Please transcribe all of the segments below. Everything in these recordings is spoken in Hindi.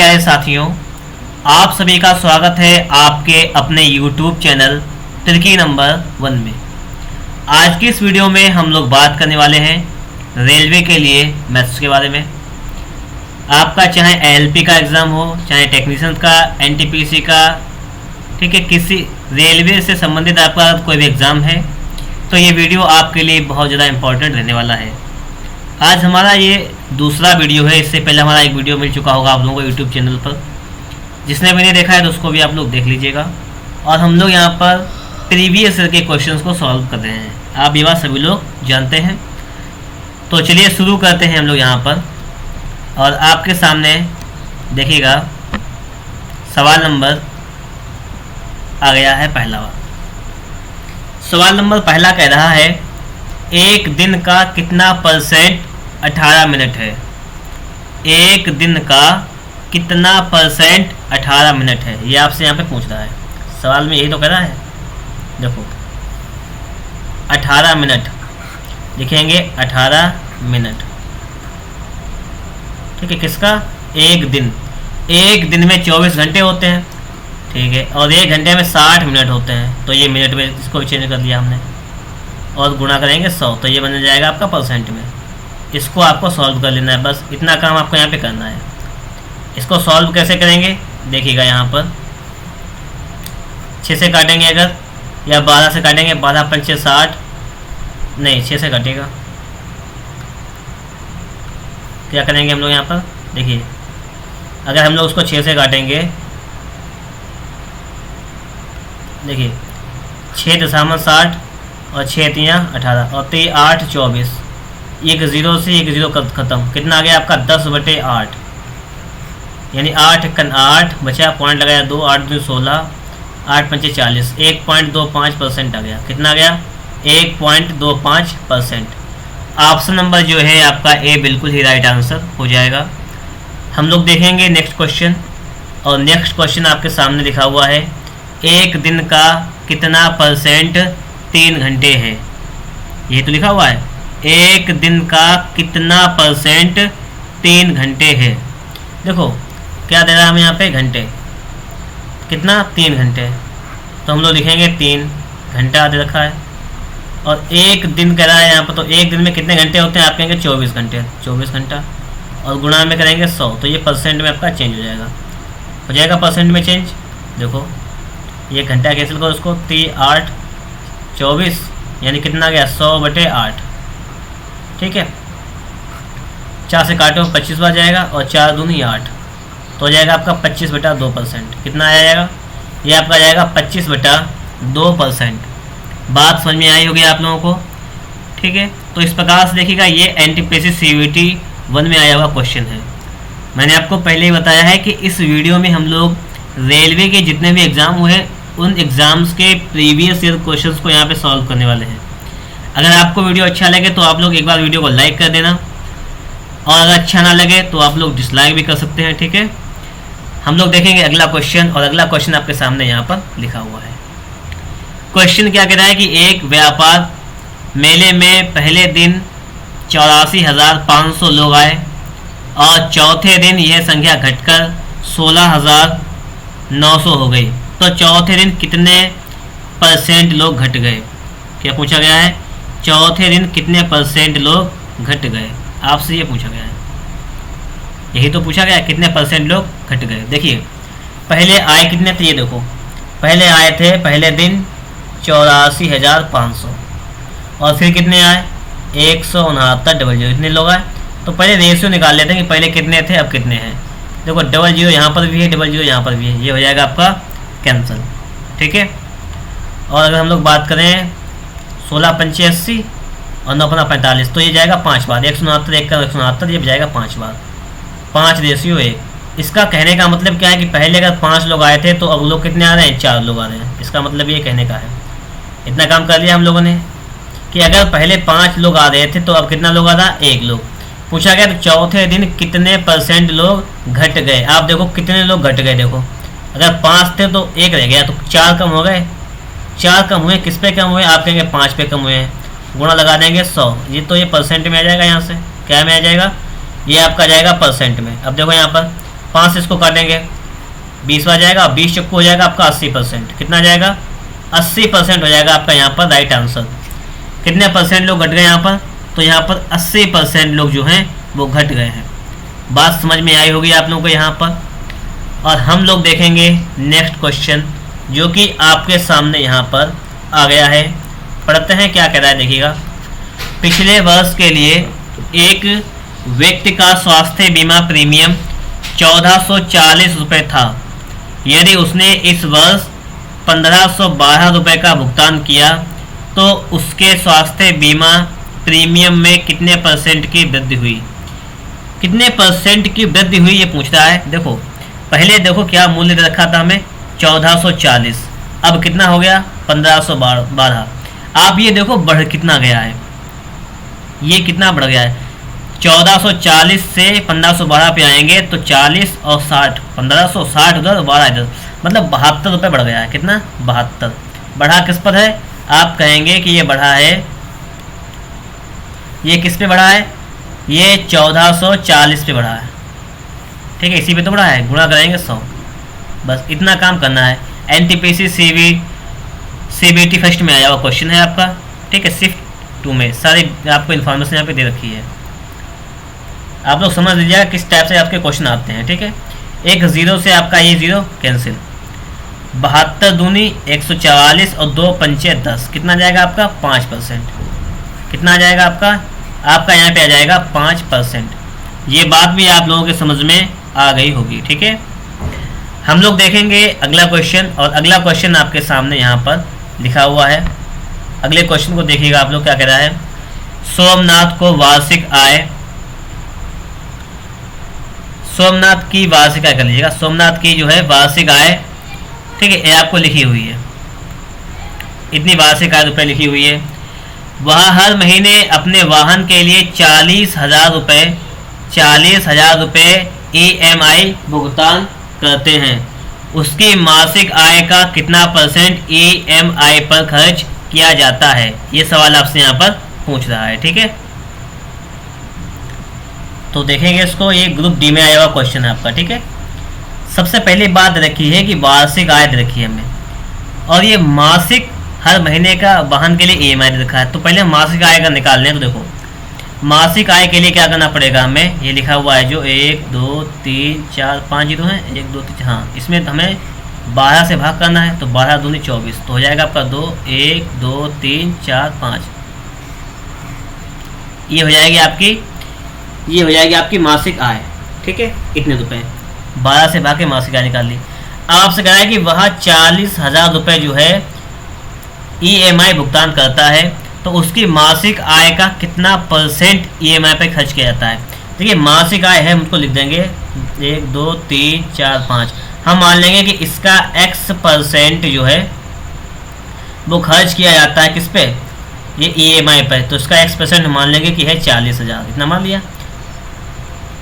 प्यारे साथियों, आप सभी का स्वागत है आपके अपने YouTube चैनल त्रिकी नंबर 1 में। आज की इस वीडियो में हम लोग बात करने वाले हैं रेलवे के लिए मैथ्स के बारे में। आपका चाहे ALP का एग्ज़ाम हो, चाहे टेक्नीशियन का, NTPC का, ठीक है, किसी रेलवे से संबंधित आपका कोई भी एग्ज़ाम है तो ये वीडियो आपके लिए बहुत ज़्यादा इम्पोर्टेंट रहने वाला है। आज हमारा ये दूसरा वीडियो है। इससे पहले हमारा एक वीडियो मिल चुका होगा आप लोगों को यूट्यूब चैनल पर। जिसने भी नहीं देखा है तो उसको भी आप लोग देख लीजिएगा। और हम लोग यहाँ पर प्रीवियस ईयर के क्वेश्चंस को सॉल्व कर रहे हैं। आप ये बात सभी लोग जानते हैं। तो चलिए शुरू करते हैं हम लोग यहाँ पर। और आपके सामने देखिएगा सवाल नंबर आ गया है पहला। सवाल नंबर पहला कह रहा है एक दिन का कितना परसेंट 18 मिनट है। एक दिन का कितना परसेंट 18 मिनट है, ये आपसे यहाँ पे पूछ रहा है। सवाल में यही तो कह रहा है। देखो 18 मिनट लिखेंगे, 18 मिनट, ठीक है। किसका? एक दिन। एक दिन में 24 घंटे होते हैं, ठीक है। और एक घंटे में 60 मिनट होते हैं। तो ये मिनट में इसको भी चेंज कर दिया हमने और गुणा करेंगे 100, तो ये बन जाएगा आपका परसेंट में। इसको आपको सॉल्व कर लेना है, बस इतना काम आपको यहाँ पे करना है। इसको सॉल्व कैसे करेंगे देखिएगा। यहाँ पर 6 से काटेंगे अगर, या 12 से काटेंगे। 12 पंचे 60, नहीं 6 से काटेगा। क्या करेंगे हम लोग यहाँ पर देखिए, अगर हम लोग उसको 6 से काटेंगे, देखिए 6 दशामलव 60 और 6 तियाँ 18 और 3 8 24, एक ज़ीरो से एक ज़ीरो खत्म। कितना आ गया आपका? 10/8, यानी 8 × 8 बचा, पॉइंट लगाया 2, 8 2 16, 8 पंचे 40, 1.25% आ गया। कितना आ गया? 1.25%। ऑप्शन नंबर जो है आपका ए बिल्कुल ही राइट आंसर हो जाएगा। हम लोग देखेंगे नेक्स्ट क्वेश्चन। और नेक्स्ट क्वेश्चन आपके सामने लिखा हुआ है एक दिन का कितना परसेंट 3 घंटे है। ये तो लिखा हुआ है एक दिन का कितना परसेंट 3 घंटे है। देखो क्या दे रहा है हमें यहाँ पे? घंटे। कितना? 3 घंटे। तो हम लोग लिखेंगे 3 घंटा दे रखा है। और एक दिन कह रहा है यहाँ पर, तो एक दिन में कितने घंटे होते हैं? आप कहेंगे 24 घंटे, 24 घंटा। और गुणा में करेंगे 100, तो ये परसेंट में आपका चेंज हो जाएगा परसेंट में चेंज। देखो ये घंटा कैंसिल करो उसको, 3 8 24, यानी कितना आ गया? 100/8, ठीक है। 4 से काटो 25 बार जाएगा, और 4 दूनी 8, तो हो जाएगा आपका 25/2%। कितना आ जाएगा? ये आपका आ जाएगा 25/2%। बात समझ में आई होगी आप लोगों को, ठीक है। तो इस प्रकार से देखिएगा, ये NTPC CVT 1 में आया हुआ क्वेश्चन है। मैंने आपको पहले ही बताया है कि इस वीडियो में हम लोग रेलवे के जितने भी एग्ज़ाम हुए उन एग्ज़ाम्स के प्रीवियस ईयर क्वेश्चंस को यहाँ पे सॉल्व करने वाले हैं। अगर आपको वीडियो अच्छा लगे तो आप लोग एक बार वीडियो को लाइक कर देना, और अगर अच्छा ना लगे तो आप लोग डिसलाइक भी कर सकते हैं, ठीक है। हम लोग देखेंगे अगला क्वेश्चन। और अगला क्वेश्चन आपके सामने यहाँ पर लिखा हुआ है। क्वेश्चन क्या कह रहा है कि एक व्यापार मेले में पहले दिन 84,500 लोग आए और चौथे दिन यह संख्या घटकर 16,900 हो गई। तो चौथे दिन कितने परसेंट लोग घट गए? क्या पूछा गया है? चौथे दिन कितने परसेंट लोग घट गए, आपसे ये पूछा गया है। यही तो पूछा गया है, कितने परसेंट लोग घट गए। देखिए पहले आए कितने थे, ये देखो पहले आए थे पहले दिन 84,500, और फिर कितने आए? 169 इतने लोग आए। तो पहले रेशियो निकाल लेते हैं कि पहले कितने थे अब कितने हैं। देखो 00 यहाँ पर भी है, 00 यहाँ पर भी है, ये हो जाएगा आपका कैंसिल, ठीक है। और अगर हम लोग बात करें 16 पंचे 80 और 9 पंजा 45, तो ये जाएगा 5 बार। 169 1 का 169, ये जाएगा 5 बार। 5 रेशियो 1। इसका कहने का मतलब क्या है कि पहले अगर 5 लोग आए थे तो अब लोग कितने आ रहे हैं? 4 लोग आ रहे हैं। इसका मतलब ये कहने का है। इतना काम कर लिया हम लोगों ने कि अगर पहले 5 लोग आ रहे थे तो अब कितना लोग आ रहा है? 1 लोग। पूछा गया तो चौथे दिन कितने परसेंट लोग घट गए। आप देखो कितने लोग घट गए। देखो अगर 5 थे तो 1 रह गया, तो 4 कम हो गए। 4 कम हुए, किस पे कम हुए? आप कहेंगे 5 पे कम हुए हैं। गुणा लगा देंगे 100, ये तो ये परसेंट में आ जाएगा। यहाँ से क्या में आ जाएगा? ये आपका जाएगा परसेंट में। अब देखो यहाँ पर 5 से इसको काटेंगे 20 आ जाएगा, 20 चक्कू हो जाएगा आपका 80%। कितना आ जाएगा? 80% हो जाएगा आपका यहाँ पर राइट आंसर। कितने परसेंट लोग घट गए यहाँ पर? तो यहाँ पर 80% लोग जो हैं वो घट गए हैं। बात समझ में आई होगी आप लोगों को यहाँ पर। और हम लोग देखेंगे नेक्स्ट क्वेश्चन जो कि आपके सामने यहाँ पर आ गया है। पढ़ते हैं क्या कह रहा है, देखिएगा। पिछले वर्ष के लिए एक व्यक्ति का स्वास्थ्य बीमा प्रीमियम 1440 रुपये था। यदि उसने इस वर्ष 1512 रुपये का भुगतान किया तो उसके स्वास्थ्य बीमा प्रीमियम में कितने परसेंट की वृद्धि हुई? कितने परसेंट की वृद्धि हुई ये पूछ रहा है। देखो पहले देखो क्या मूल्य दे रखा था हमें 1440, अब कितना हो गया 1512। आप ये देखो बढ़ कितना गया है, ये कितना बढ़ गया है। 1440 से 1512 पे आएंगे तो 40 और 60, 1560 उधर 12 इधर, मतलब 72 रुपये बढ़ गया है। कितना? 72। बढ़ा किस पर है? आप कहेंगे कि ये बढ़ा है, ये किस पे बढ़ा है? ये 1440 पे बढ़ा है। ठीक है, इसी पे तो बढ़ा है, गुणा कराएंगे 100। बस इतना काम करना है। एनटीपीसी सीबीटी फर्स्ट में आया हुआ क्वेश्चन है आपका। ठीक है, शिफ्ट 2 में सारी आपको इन्फॉर्मेशन यहाँ पे दे रखी है। आप लोग समझ लीजिएगा किस टाइप से आपके क्वेश्चन आते हैं। ठीक है, एक 0 से आपका ये 0 कैंसिल, 72 दूनी 144 और 2 पंचे 10। कितना जाएगा आपका? 5%। कितना आ जाएगा आपका? आपका यहाँ पे आ जाएगा 5%। ये बात भी आप लोगों के समझ में आ गई होगी। ठीक है, हम लोग देखेंगे अगला क्वेश्चन। और अगला क्वेश्चन आपके सामने यहाँ पर लिखा हुआ है। अगले क्वेश्चन को देखिएगा आप लोग क्या कह रहा है। सोमनाथ को वार्षिक आय, सोमनाथ की वार्षिक आय कर लीजिएगा। सोमनाथ की जो है वार्षिक आय, ठीक है, ये आपको लिखी हुई है, इतनी वार्षिक आय रुपये लिखी हुई है। वह हर महीने अपने वाहन के लिए 40,000 रुपये EMI भुगतान करते हैं। उसकी मासिक आय का कितना परसेंट EMI पर खर्च किया जाता है? ये सवाल आपसे यहाँ पर पूछ रहा है। ठीक है, तो देखेंगे इसको। ये ग्रुप डी में आया हुआ क्वेश्चन है आपका। ठीक है, सबसे पहले बात रखी है कि वार्षिक आय रखी है हमें, और ये मासिक हर महीने का वाहन के लिए EMI रखा है। तो पहले मासिक आय का निकाल लें। तो देखो मासिक आय के लिए क्या करना पड़ेगा हमें, ये लिखा हुआ है जो 1 2 3 4 5 जीरो है, 1 2 3, हाँ, इसमें हमें 12 से भाग करना है। तो 12 दूनी 24, तो हो जाएगा आपका 2 1 2 3 4 5। ये हो जाएगी आपकी, ये हो जाएगी आपकी मासिक आय। ठीक है, इतने रुपए 12 से भाग के मासिक आय निकाल ली। अब आपसे कह रहा है कि वह 40,000 रुपये जो है EMI भुगतान करता है, तो उसकी मासिक आय का कितना परसेंट EMI पे खर्च किया जाता है। देखिए मासिक आय है, हम उसको लिख देंगे 1 2 3 4 5। हम मान लेंगे कि इसका X% जो है वो खर्च किया जाता है किस पे, ये EMI पे। तो इसका X% मान लेंगे कि है 40,000, इतना मान लिया।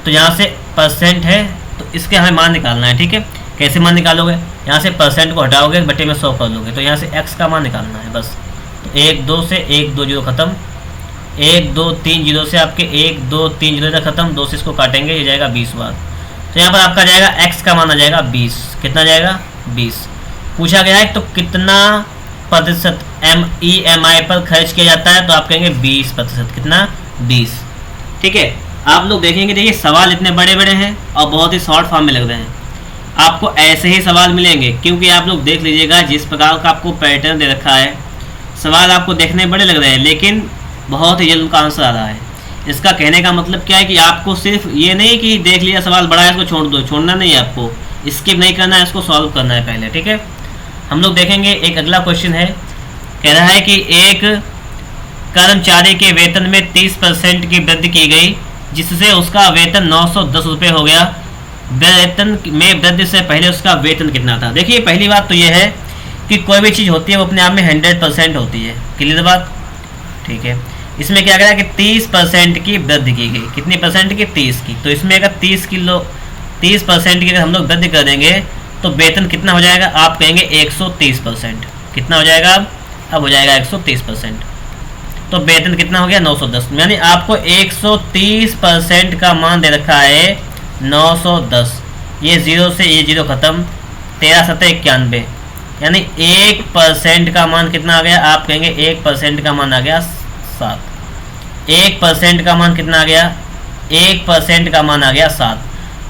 तो यहाँ से परसेंट है तो इसके हमें मान निकालना है। ठीक है, कैसे मान निकालोगे? यहाँ से परसेंट को हटाओगे, बटे में 100 कर लोगे, तो यहाँ से X का मान निकालना है बस। तो 1 2 से 1 2 जीरो खत्म, 1 2 3 जीरो से आपके 1 2 3 जीरो तक खत्म, 2 से इसको काटेंगे, ये जाएगा 20 बार। तो यहाँ पर आपका जाएगा X का मान आ जाएगा 20। कितना जाएगा? 20। पूछा गया है तो कितना प्रतिशत EMI पर खर्च किया जाता है, तो आप कहेंगे 20%। कितना? 20। ठीक है, आप लोग देखेंगे, देखिए सवाल इतने बड़े बड़े हैं और बहुत ही शॉर्ट फॉर्म में लग रहे हैं। आपको ऐसे ही सवाल मिलेंगे, क्योंकि आप लोग देख लीजिएगा जिस प्रकार का आपको पैटर्न दे रखा है, सवाल आपको देखने बड़े लग रहे हैं लेकिन बहुत ही जल्द उनका आंसर आ रहा है। इसका कहने का मतलब क्या है कि आपको सिर्फ ये नहीं कि देख लिया सवाल बड़ा है इसको छोड़ दो, छोड़ना नहीं है, आपको स्किप नहीं करना है, इसको सॉल्व करना है पहले। ठीक है, हम लोग देखेंगे एक अगला क्वेश्चन है। कह रहा है कि एक कर्मचारी के वेतन में 30% की वृद्धि की गई, जिससे उसका वेतन 910 रुपये हो गया। वेतन में वृद्धि से पहले उसका वेतन कितना था? देखिए पहली बात तो यह है कि कोई भी चीज़ होती है वो अपने आप में 100% होती है। क्लियर बात? ठीक है, इसमें क्या करा कि 30% की वृद्धि की गई। कितनी परसेंट की? 30 की। तो इसमें अगर 30% की अगर हम लोग वृद्धि कर देंगे तो वेतन कितना हो जाएगा? आप कहेंगे 130%। कितना हो जाएगा? अब हो जाएगा 130%। तो वेतन कितना हो गया? 910। यानी आपको 130% का मान दे रखा है 910। ये 0 से ये 0 खत्म, 13 सतह 91, यानी 1% का मान कितना आ गया? आप कहेंगे 1% का मान आ गया 7। 1% का मान कितना आ गया? 1% का मान आ गया 7।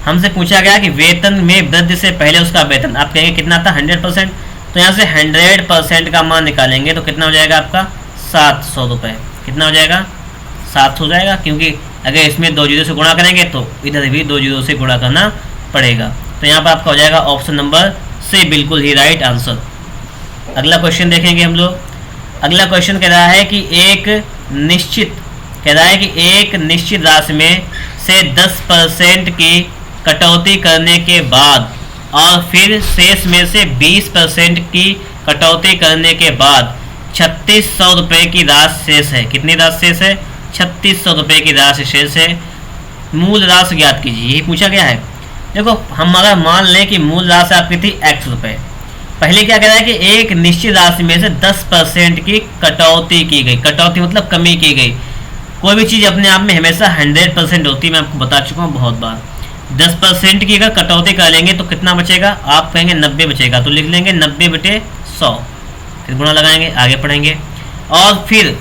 हमसे पूछा गया कि वेतन में वृद्धि से पहले उसका वेतन, आप कहेंगे कितना था? 100%। तो यहाँ से 100% का मान निकालेंगे तो कितना हो जाएगा आपका? 700 रुपये। कितना हो जाएगा? 7 हो जाएगा, क्योंकि अगर इसमें 2 जीरो से गुणा करेंगे तो इधर भी 2 जीरो से गुणा करना पड़ेगा। तो यहाँ पर आपका हो जाएगा ऑप्शन नंबर से बिल्कुल ही राइट आंसर। अगला क्वेश्चन देखेंगे हम लोग। अगला क्वेश्चन कह रहा है कि एक निश्चित राशि में से 10% की कटौती करने के बाद और फिर शेष में से 20% की कटौती करने के बाद 3600 रुपये की राशि शेष है। कितनी राशि शेष है? 3600 रुपये की राशि शेष है। मूल राशि ज्ञात कीजिए, यही पूछा गया है। देखो, हम अगर मान लें कि मूल राशि आपकी थी x रुपये, पहले क्या कह रहा है कि एक निश्चित राशि में से 10% की कटौती की गई। कटौती मतलब कमी की गई। कोई भी चीज़ अपने आप में हमेशा 100% होती है, मैं आपको बता चुका हूँ बहुत बार। 10% की अगर कटौती कर लेंगे तो कितना बचेगा? आप कहेंगे 90 बचेगा, तो लिख लेंगे 90/100, फिर गुणा लगाएंगे, आगे पढ़ेंगे। और फिर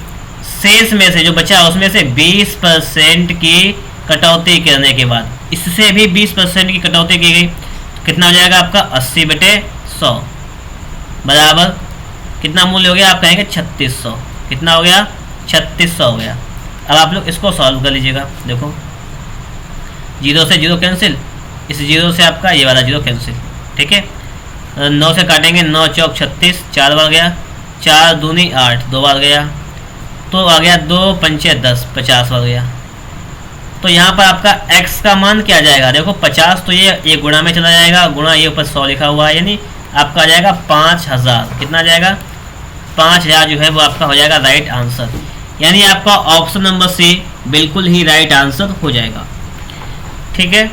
शेष में से जो बचा उसमें से 20% की कटौती करने के बाद, इससे भी 20% की कटौती की गई, तो कितना हो जाएगा आपका? 80/100 बराबर कितना मूल्य हो गया? आप कहेंगे 3600। कितना हो गया? 3600 हो गया। अब आप लोग इसको सॉल्व कर लीजिएगा। देखो, 0 से 0 कैंसिल, इस 0 से आपका ये वाला 0 कैंसिल, ठीक है। 9 से काटेंगे, 9 चौक 36, 4 बार गया, 4 दूनी 8, 2 बार गया, तो आ गया 2 पंचे 10, 50 बार गया। तो यहाँ पर आपका x का मान क्या आ जाएगा? देखो 50, तो ये गुणा में चला जाएगा, गुणा ये ऊपर 100 लिखा हुआ है, यानी आपका आ जाएगा 5000। कितना आ जाएगा? 5000 जो है वो आपका हो जाएगा राइट आंसर। यानी आपका ऑप्शन नंबर सी बिल्कुल ही राइट आंसर हो जाएगा, ठीक है।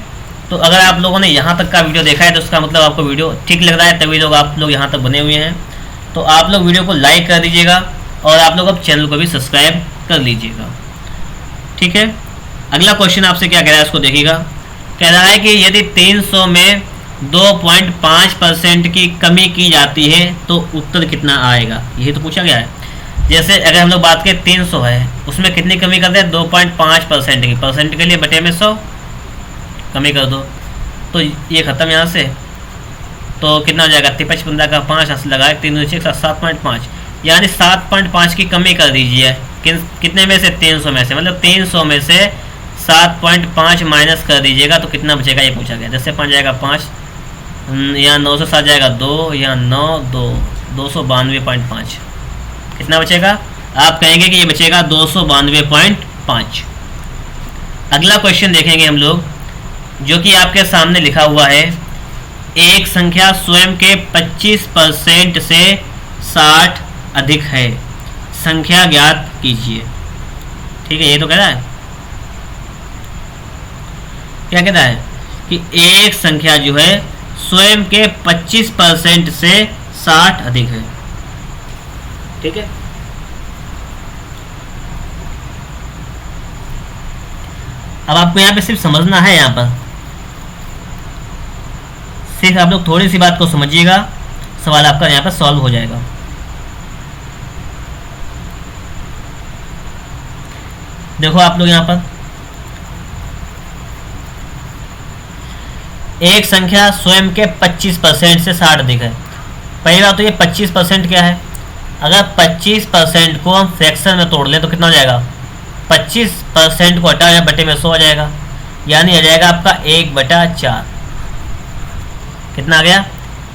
तो अगर आप लोगों ने यहाँ तक का वीडियो देखा है तो उसका मतलब आपको वीडियो ठीक लग रहा है, तभी लोग आप लोग यहाँ तक बने हुए हैं। तो आप लोग वीडियो को लाइक कर दीजिएगा और आप लोग अब चैनल को भी सब्सक्राइब कर लीजिएगा, ठीक है। अगला क्वेश्चन आपसे क्या कह रहा है उसको देखिएगा। कह रहा है कि यदि 300 में 2.5% की कमी की जाती है तो उत्तर कितना आएगा? यही तो पूछा गया है। जैसे अगर हम लोग बात करें 300 है, उसमें कितनी कमी कर दें? 2.5% की। परसेंट के लिए बटे में 100 कमी कर दो, तो ये खत्म यहाँ से। तो कितना हो जाएगा? 55 का 5 हाथ लगाए, 3 2 6 7.5, यानी 7.5 की कमी कर दीजिए। कितने में से? 300 में से, मतलब 300 में से 7.5 माइनस कर दीजिएगा तो कितना बचेगा ये पूछा गया। जैसे 5 जाएगा 5, यहाँ 9 से 7 जाएगा 2, यहाँ 9 2, 292.5। कितना बचेगा? आप कहेंगे कि ये बचेगा 292.5। अगला क्वेश्चन देखेंगे हम लोग, जो कि आपके सामने लिखा हुआ है। एक संख्या स्वयं के 25% से 60 अधिक है, संख्या ज्ञात कीजिए। ठीक है, ये तो कह रहा है, क्या कहता है कि एक संख्या जो है स्वयं के 25% से 60 अधिक है, ठीक है। अब आपको यहाँ पे सिर्फ समझना है, यहाँ पर सिर्फ आप लोग थोड़ी सी बात को समझिएगा, सवाल आपका यहाँ पर सॉल्व हो जाएगा। देखो आप लोग यहाँ पर एक संख्या स्वयं के 25% से 60 अधिक है। पहली बात तो ये 25% क्या है? अगर 25% को हम फ्रैक्शन में तोड़ लें तो कितना हो जाएगा? 25% को हटा जाए बटे में 100 आ जाएगा, यानी आ जाएगा आपका 1/4। कितना आ गया?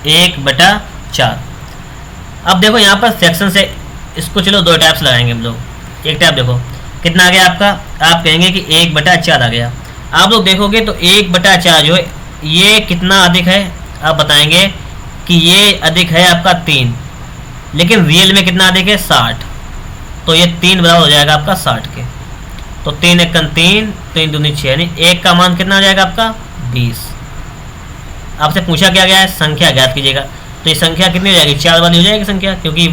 1/4। अब देखो यहाँ पर फ्रैक्शन से इसको चलो दो टाइप्स लगाएंगे हम लोग। एक टाइप देखो कितना आ गया आपका, आप कहेंगे कि 1/4 आ गया। आप लोग देखोगे तो 1/4 जो है ये कितना अधिक है, आप बताएंगे कि ये अधिक है आपका 3, लेकिन रियल में कितना अधिक है? 60। तो ये 3 बराबर हो जाएगा आपका 60 के। तो 3 1 3, 3 दूनी 6, यानी 1 का मान कितना आ जाएगा आपका? 20। आपसे पूछा क्या गया है? संख्या ज्ञात कीजिएगा। तो ये संख्या कितनी हो जाएगी? 4 वाली हो जाएगी संख्या, क्योंकि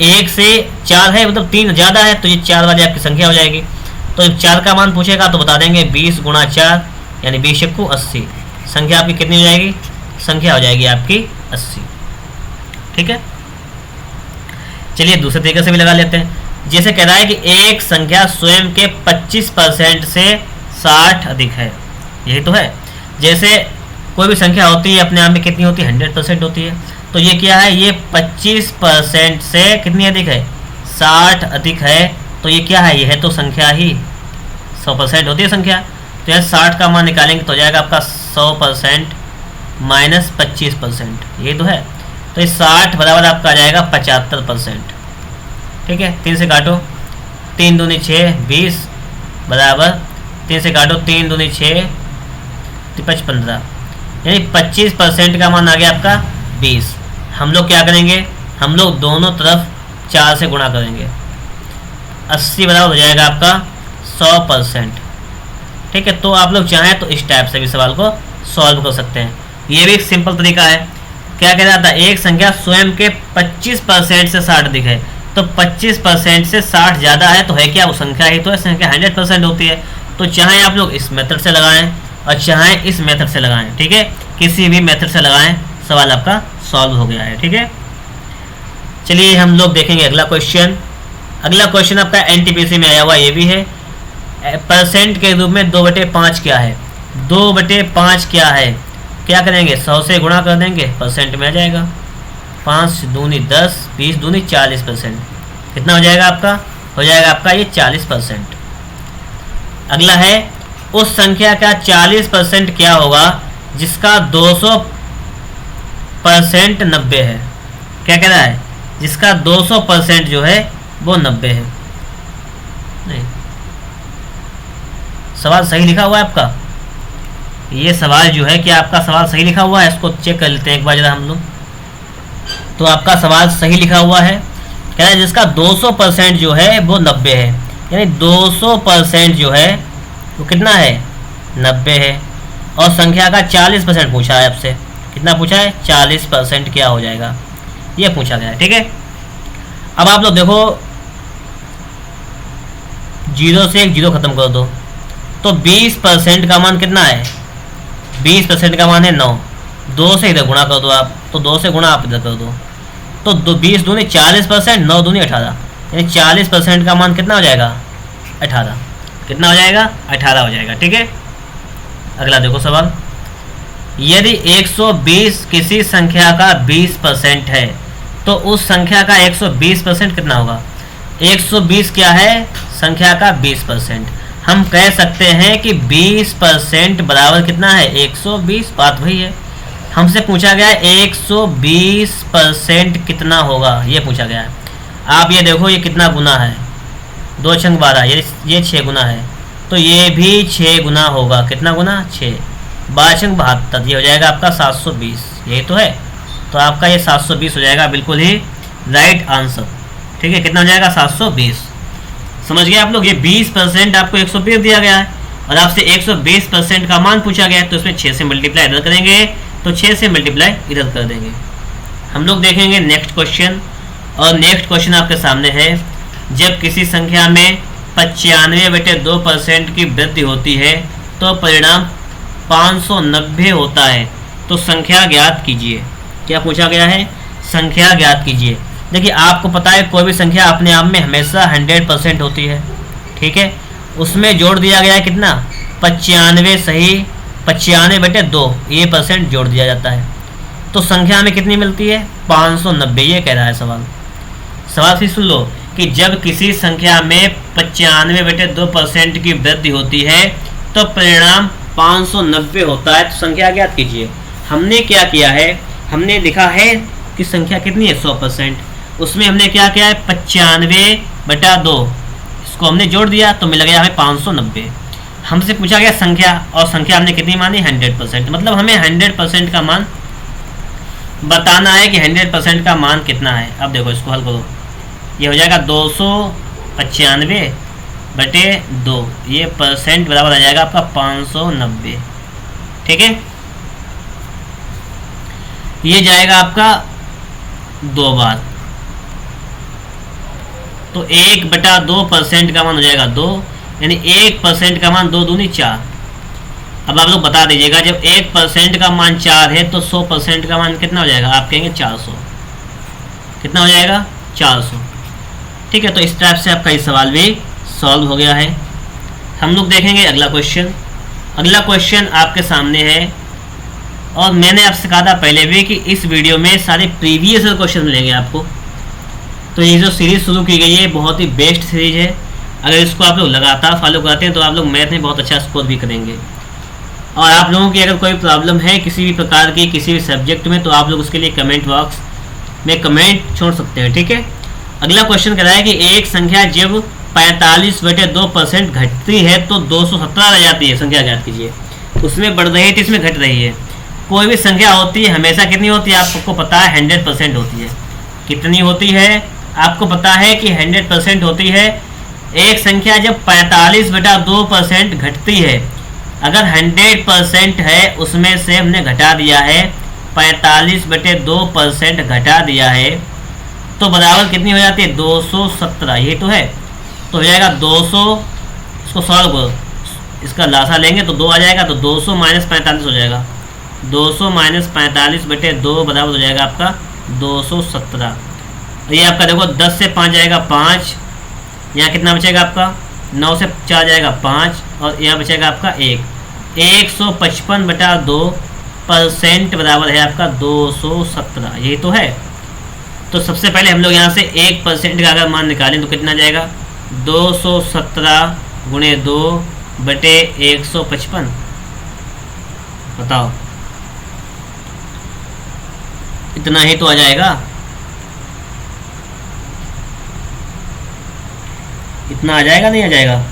1 से 4 है, मतलब 3 ज़्यादा है, तो ये 4 वाली आपकी संख्या हो जाएगी। तो जब 4 का मान पूछेगा तो बता देंगे 20 × 4, यानी 20 × 80। संख्या आपकी कितनी हो जाएगी? संख्या हो जाएगी आपकी 80। ठीक है, चलिए दूसरे तरीके से भी लगा लेते हैं। जैसे कह रहा है कि एक संख्या स्वयं के 25% से 60 अधिक है, यही तो है। जैसे कोई भी संख्या होती है अपने आप में कितनी होती है? 100% होती है। तो ये क्या है? ये 25% से कितनी अधिक है? 60 अधिक है। तो ये क्या है? ये है तो संख्या ही 100% होती है संख्या। तो यह 60 का मान निकालेंगे तो हो जाएगा आपका 100% माइनस 25%, ये तो है। तो ये 60 बराबर आपका आ जाएगा 75%। ठीक है, 3 से काटो, 3 दूनी 6, 20 बराबर 3 से काटो, 3 दूनी 6, 5 15, यानी 25% का मान आ गया आपका 20। हम लोग क्या करेंगे? हम लोग दोनों तरफ 4 से गुणा करेंगे, 80 बराबर हो जाएगा आपका 100%। ठीक है, तो आप लोग चाहें तो इस टाइप से भी सवाल को सॉल्व कर सकते हैं। ये भी एक सिंपल तरीका है। क्या कह रहा था? एक संख्या स्वयं के 25% से 60 अधिक है। तो 25% से 60 ज़्यादा है तो है क्या? वो संख्या ही तो है, संख्या 100% होती है। तो चाहे आप लोग इस मेथड से लगाएं और चाहे इस मेथड से लगाएं, ठीक है, किसी भी मेथड से लगाएं, सवाल आपका सॉल्व हो गया है। ठीक है, चलिए हम लोग देखेंगे अगला क्वेश्चन। अगला क्वेश्चन आपका एनटीपीसी में आया हुआ, ये भी है। परसेंट के रूप में 2/5 क्या है? 2/5 क्या है? क्या करेंगे? 100 से गुणा कर देंगे, परसेंट में आ जाएगा। 5 दूनी 10, 20 दूनी 40%। कितना हो जाएगा आपका? हो जाएगा आपका ये 40%। अगला है, उस संख्या का 40% क्या होगा जिसका 200% 90 है? क्या कह रहा है? जिसका 200% जो है वो 90 है। नहीं, सवाल सही लिखा हुआ है आपका। ये सवाल जो है कि आपका सवाल सही लिखा हुआ है, इसको चेक कर लेते हैं एक बार जरा हम लोग। तो आपका सवाल सही लिखा हुआ है। कह रहा है जिसका 200% जो है वो 90 है, यानी 200% जो है वो कितना है? 90 है। और संख्या का 40% पूछा है आपसे। कितना पूछा है? 40% क्या हो जाएगा, ये पूछा गया है। ठीक है, अब आप लोग देखो, 0 से एक 0 खत्म कर दो तो 20% का मान कितना है? 20% का मान है 9। 2 से इधर गुणा कर दो आप, तो 2 से गुणा आप इधर कर दो, तो 20 दूनी 40%, 9 दूनी 18, यानी 40% का मान कितना हो जाएगा? 18। कितना हो जाएगा? 18 हो जाएगा। ठीक है, अगला देखो सवाल। यदि 120 किसी संख्या का 20% है तो उस संख्या का 120% कितना होगा? 120 क्या है? संख्या का 20%। हम कह सकते हैं कि 20% बराबर कितना है? 120। बात वही है, हमसे पूछा गया है 120% कितना होगा, ये पूछा गया है। आप ये देखो, ये कितना गुना है? 2 छंग 12, ये 6 गुना है, तो ये भी 6 गुना होगा। कितना गुना? 6। 12 छंग 72, ये हो जाएगा आपका 720। यही तो है, तो आपका ये 720 हो जाएगा, बिल्कुल ही राइट आंसर। ठीक है, कितना हो जाएगा? 720। समझ गए आप लोग? ये 20% आपको 120 दिया गया है और आपसे 120% का मान पूछा गया है, तो इसमें 6 से मल्टीप्लाई इधर करेंगे, तो 6 से मल्टीप्लाई इधर कर देंगे। हम लोग देखेंगे नेक्स्ट क्वेश्चन, और नेक्स्ट क्वेश्चन आपके सामने है। जब किसी संख्या में 95/2% की वृद्धि होती है तो परिणाम 590 होता है, तो संख्या ज्ञात कीजिए। क्या पूछा गया है? संख्या ज्ञात कीजिए। देखिए, आपको पता है कोई भी संख्या अपने आप में हमेशा 100% होती है। ठीक है, उसमें जोड़ दिया गया है कितना? 95 सही 95/2, ये % जोड़ दिया जाता है, तो संख्या में कितनी मिलती है? 590। ये कह रहा है सवाल। सवाल फिर सुन लो कि जब किसी संख्या में 95/2% की वृद्धि होती है तो परिणाम 590 होता है, तो संख्या ज्ञात कीजिए। हमने क्या किया है? हमने लिखा है कि संख्या कितनी है? 100%। उसमें हमने क्या किया है? 95/2, इसको हमने जोड़ दिया तो मिल गया हमें 590। हमसे पूछा गया संख्या, और संख्या हमने कितनी मानी? 100%। मतलब हमें 100% का मान बताना है कि 100% का मान कितना है। अब देखो, इसको हल करो, ये हो जाएगा 295/2, ये % बराबर आ जाएगा आपका 590। ठीक है, ये जाएगा आपका 2 बार, तो 1/2% का मान हो जाएगा 2, यानी 1% का मान 2 दूनी 4, अब आप लोग बता दीजिएगा, जब 1% का मान 4 है तो 100% का मान कितना हो जाएगा? आप कहेंगे 400। कितना हो जाएगा? 400। ठीक है, तो इस टाइप से आपका ये सवाल भी सॉल्व हो गया है। हम लोग देखेंगे अगला क्वेश्चन। अगला क्वेश्चन आपके सामने है, और मैंने आपसे कहा था पहले भी कि इस वीडियो में सारे प्रीवियस क्वेश्चन मिलेंगे आपको। तो ये जो सीरीज़ शुरू की गई है बहुत ही बेस्ट सीरीज है। अगर इसको आप लोग लगातार फॉलो करते हैं तो आप लोग मैथ में बहुत अच्छा स्कोर भी करेंगे। और आप लोगों की अगर कोई प्रॉब्लम है किसी भी प्रकार की किसी भी सब्जेक्ट में, तो आप लोग उसके लिए कमेंट बॉक्स में कमेंट छोड़ सकते हैं। ठीक है, अगला क्वेश्चन कह रहा है कि एक संख्या जब 45/2% घटती है तो 217 रह जाती है। संख्या ज्ञात कीजिए। उसमें बढ़ रही है तो इसमें घट रही है। कोई भी संख्या होती है हमेशा कितनी होती है? आपको पता है 100% होती है। कितनी होती है? आपको पता है कि 100% होती है। एक संख्या जब 45/2% घटती है, अगर 100% है उसमें से हमने घटा दिया है 45/2% घटा दिया है, तो बराबर कितनी हो जाती है? 217। ये तो है, तो हो जाएगा 200। इसको सॉल्व करो, इसका लासा लेंगे तो 2 आ जाएगा, तो 200 माइनस 45 हो जाएगा। 200 माइनस 45/2 बराबर हो जाएगा आपका 217। ये आपका देखो 10 से 5 जाएगा 5, यहाँ कितना बचेगा आपका? 9 से 4 जाएगा 5, और यहाँ बचेगा आपका 1। 155/2% बराबर है आपका 217। यही तो है। तो सबसे पहले हम लोग यहाँ से 1% का अगर मान निकालें तो कितना जाएगा? 217 गुणे 2/155। बताओ, इतना ही तो आ जाएगा। इतना आ जाएगा नहीं आ जाएगा?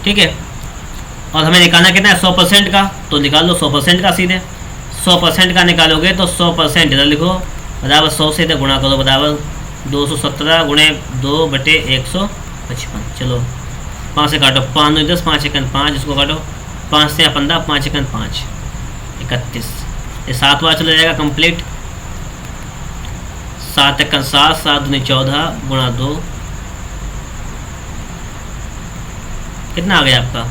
ठीक है, और हमें निकालना कितना है? 100% का। तो निकाल लो 100% का सीधे। 100% का निकालोगे तो 100% इधर लिखो, बराबर 100 से इधर गुणा करो, बराबर 217 गुणे 2/155। चलो 5 से काटो, 5 9 10, 5 1 5, इसको काटो 5 से 15, 5 1 5, 31। ये 7 बार चला जाएगा कंप्लीट। 7 1 7, 7 दूनी 14 गुणा 2, कितना आ गया आपका?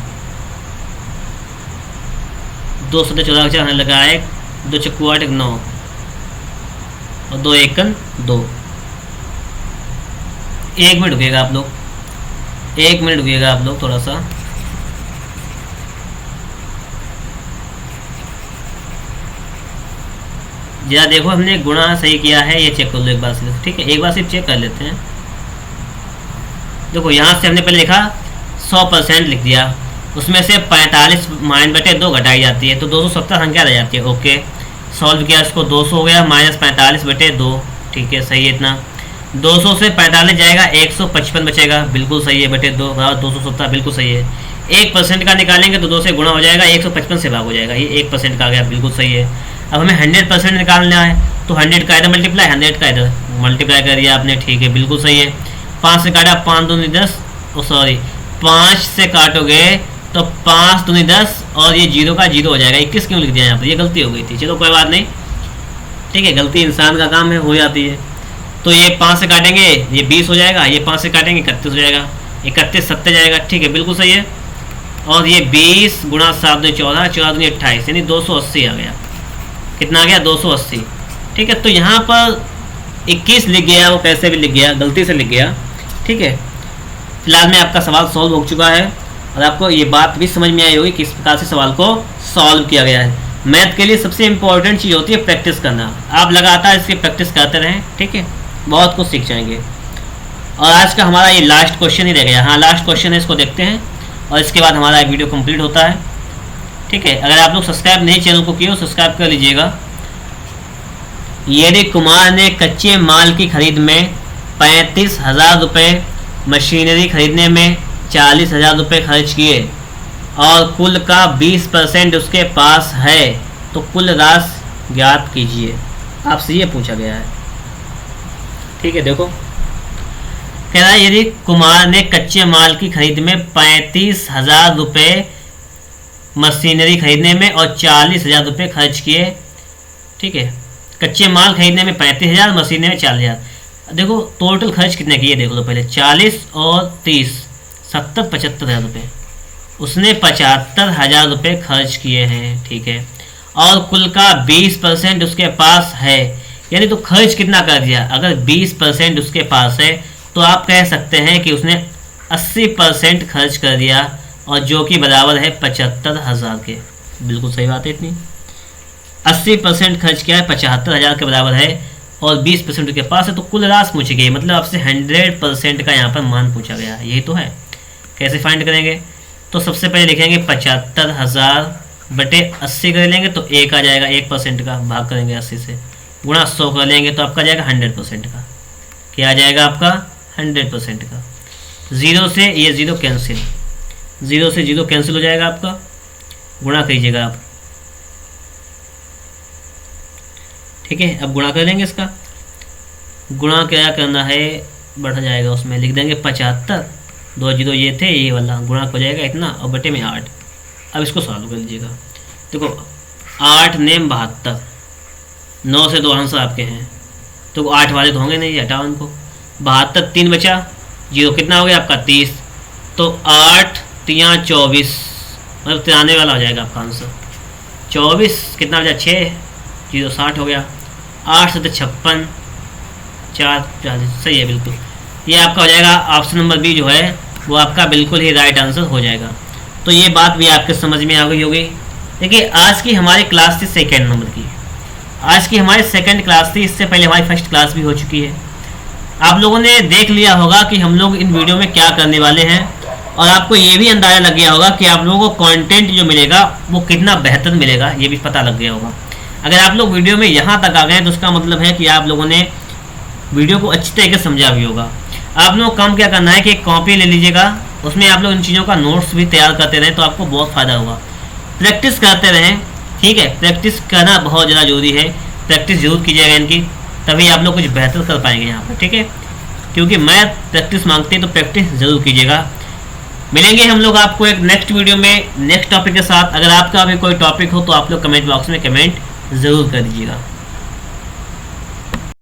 2 7 14 का आने लगा है। 2 चक्कू 8 1 9, और 2 1 2। 1 मिनट रुकिएगा आप लोग, 1 मिनट रुकिएगा आप लोग थोड़ा सा। जरा देखो हमने गुणा सही किया है, ये चेक कर लो एक बार सिर्फ। ठीक है, एक बार सिर्फ चेक कर लेते हैं। देखो यहाँ से हमने पहले लिखा 100% लिख दिया, उसमें से 45/2 घटाई जाती है तो 217 संख्या रह जाती है। ओके, सॉल्व किया, इसको 200 हो गया माइनस 45/2। ठीक है, सही है इतना। 200 से 45 जाएगा, 155 बचेगा, बिल्कुल सही है। बटे 2 बराबर 217, बिल्कुल सही है। 1% का निकालेंगे तो 2 से गुणा हो जाएगा, 155 से भाग हो जाएगा। ये 1% का आ गया, बिल्कुल सही है। अब हमें 100% निकालना है, तो 100 का इधर मल्टीप्लाई, 100 का इधर मल्टीप्लाई कर दिया आपने। ठीक है, बिल्कुल सही है। 5 से काटा, 5 दूनी 10, सॉरी 5 से काटोगे तो 5 दूनी 10, और ये 0 का 0 हो जाएगा। 21 क्यों लिख दिया यहाँ पर? ये गलती हो गई थी। चलो कोई बात नहीं, ठीक है, गलती इंसान का काम है, हो जाती है। तो ये 5 से काटेंगे, ये 20 हो जाएगा। ये 5 से काटेंगे 31 हो जाएगा, 31 70 जाएगा। ठीक है, बिल्कुल सही है। और ये 20 गुणा 7 दूनी 14, 14 दूनी 28, यानी 280 आ गया। कितना आ गया? 280। ठीक है, तो यहाँ पर 21 लिख गया, वो कैसे भी लिख गया, गलती से लिख गया। ठीक है, फिलहाल में आपका सवाल सॉल्व हो चुका है, और आपको ये बात भी समझ में आई होगी किस प्रकार से सवाल को सॉल्व किया गया है। मैथ के लिए सबसे इंपॉर्टेंट चीज़ होती है प्रैक्टिस करना। आप लगातार इसकी प्रैक्टिस करते रहें, ठीक है, बहुत कुछ सीख जाएंगे। और आज का हमारा ये लास्ट क्वेश्चन ही रह गया। हाँ, लास्ट क्वेश्चन है, इसको देखते हैं और इसके बाद हमारा वीडियो कंप्लीट होता है। ठीक है, अगर आप लोग सब्सक्राइब नहीं चैनल को किए हो, सब्सक्राइब कर लीजिएगा। यदि कुमार ने कच्चे माल की खरीद में 35,000 रुपये, मशीनरी खरीदने में 40,000 रुपये खर्च किए और कुल का 20% उसके पास है, तो कुल राशि ज्ञात कीजिए। आपसे ये पूछा गया है। ठीक है, देखो कह रहा है यदि कुमार ने कच्चे माल की खरीद में 35,000 रुपये, मशीनरी खरीदने में और 40,000 रुपये खर्च किए। ठीक है, कच्चे माल खरीदने में 35,000, मशीनरी में 40,000। देखो टोटल खर्च कितने किए देख लो पहले, 40 और 30, 70 75,000 रुपये। उसने 75,000 रुपये खर्च किए हैं, ठीक है, और कुल का 20% उसके पास है, यानी तो खर्च कितना कर दिया, अगर 20% उसके पास है तो आप कह सकते हैं कि उसने 80% खर्च कर दिया, और जो कि बराबर है 75,000 के। बिल्कुल सही बात है, इतनी 80% खर्च किया है, 75,000 के बराबर है, और 20% उसके पास है, तो कुल राशि पूछी गई, मतलब आपसे 100% का यहाँ पर मान पूछा गया, यही तो है। कैसे फाइंड करेंगे, तो सबसे पहले लिखेंगे 75,000 बटे 80 कर लेंगे तो 1 आ जाएगा, 1% का, भाग करेंगे 80 से, गुणा 100 कर लेंगे तो आपका जाएगा 100% का। क्या आ जाएगा आपका 100% का। 0 से ये 0 कैंसिल, 0 से 0 कैंसिल हो जाएगा आपका, गुणा कीजिएगा आप, ठीक है। अब गुणा कर लेंगे इसका, गुणा क्या करना है, बढ़ जाएगा, उसमें लिख देंगे 75, 2 0 ये थे, ये वाला गुणा हो जाएगा इतना, और बटे में 8। अब इसको सॉल्व कर लीजिएगा, देखो 8 नेम 72, 9 से 2 आंसर आपके हैं, तो 8 वाले तो होंगे नहीं, हटाओ उनको, 72 3 बचा, 0 कितना हो गया आपका 30, तो 8 3 24, मतलब 93 वाला हो जाएगा आपका आंसर। 24 कितना बचा 6, 0 60 हो गया, 8 से 56, 4 40, सही है बिल्कुल। ये आपका हो जाएगा ऑप्शन नंबर बी जो है वो आपका बिल्कुल ही राइट आंसर हो जाएगा। तो ये बात भी आपके समझ में आ गई होगी। देखिए आज की हमारी क्लास थी सेकेंड नंबर की, आज की हमारी सेकंड क्लास थी, इससे पहले हमारी फर्स्ट क्लास भी हो चुकी है। आप लोगों ने देख लिया होगा कि हम लोग इन वीडियो में क्या करने वाले हैं, और आपको ये भी अंदाज़ा लग गया होगा कि आप लोगों को कंटेंट जो मिलेगा वो कितना बेहतर मिलेगा, ये भी पता लग गया होगा। अगर आप लोग वीडियो में यहाँ तक आ गए तो उसका मतलब है कि आप लोगों ने वीडियो को अच्छी तरीके से समझा भी होगा। आप लोगों को काम क्या करना है कि एक कॉपी ले लीजिएगा, उसमें आप लोग इन चीज़ों का नोट्स भी तैयार करते रहें तो आपको बहुत फ़ायदा होगा। प्रैक्टिस करते रहें, ठीक है, प्रैक्टिस करना बहुत ज़्यादा ज़रूरी है, प्रैक्टिस जरूर कीजिएगा इनकी, तभी आप लोग कुछ बेहतर कर पाएंगे यहाँ पर, ठीक है, क्योंकि मैथ प्रैक्टिस मांगते हैं, तो प्रैक्टिस ज़रूर कीजिएगा। मिलेंगे हम लोग आपको एक नेक्स्ट वीडियो में नेक्स्ट टॉपिक के साथ। अगर आपका भी कोई टॉपिक हो तो आप लोग कमेंट बॉक्स में कमेंट ज़रूर कर दीजिएगा।